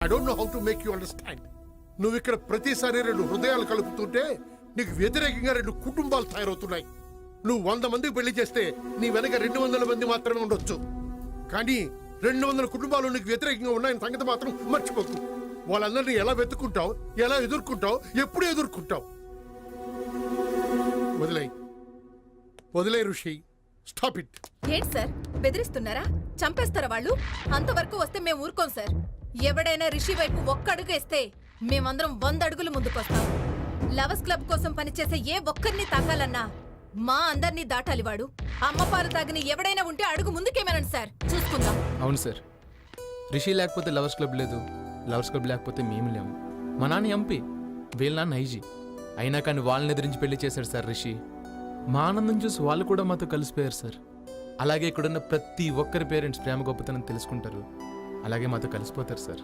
I don't know how to make you understand. నువ్వు ఇక్కడ ప్రతిసారి 2 హృదయాలు కలుపుతుంటే నీకు వ్యతిరేకంగా 2 కుటుంబాలు తయారవుతున్నాయి. నువ్వు 100 మందికి పెళ్లి చేస్తే నీ వెనక 200 మంది మాత్రమే ఉండొచ్చు. కానీ 200 కుటుంబాలు నీకు వ్యతిరేకంగా ఉన్నాయని సంగతి మాత్రం మర్చిపోకు. వాళ్ళందరినీ ఎలా వెతుక్కుంటావు, ఎలా ఎదుర్కొంటావు, ఎప్పుడు ఎదుర్కొంటావు? వదిలే ఋషి. Stop it. ఏంటి సార్ బెదిరిస్తున్నారా? చంపేస్తారా వాళ్ళు? అంతవరకు వస్తే మేము ఊరుకోం సార్. ఎవడైనా రిషి వైపు ఒక్క అడుగు వేస్తే మేమందరం 100 అడుగులు ముందుకొస్తాం. లవర్స్ క్లబ్ కోసం పనిచేసే ఏ ఒక్కరిని తాకాలన్నా మా అందరినీ దాటాలి వాడు. అమ్మ పాలు తాగిన ఎవడైనా ఉంటే అడుగు ముందుకేమేనండి సార్, చూసుకుందాం. అవును సార్, రిషి లేకపోతే లవర్స్ క్లబ్ లేదు, లవర్స్ క్లబ్ లేకపోతే మేము లేము. మా నాన్న ఎంపీ, వీళ్ళ నాన్న ఐజీ. అయినా కానీ వాళ్ళని ఎదిరించి పెళ్లి చేశాడు సార్ రిషి. మా ఆనందం చూసి వాళ్ళు కూడా మాతో కలిసిపోయారు సార్. అలాగే ఇక్కడున్న ప్రతి ఒక్కరి పేరెంట్స్ ప్రేమ గొప్పతనం తెలుసుకుంటారు, అలాగే మాతో కలిసిపోతారు సార్.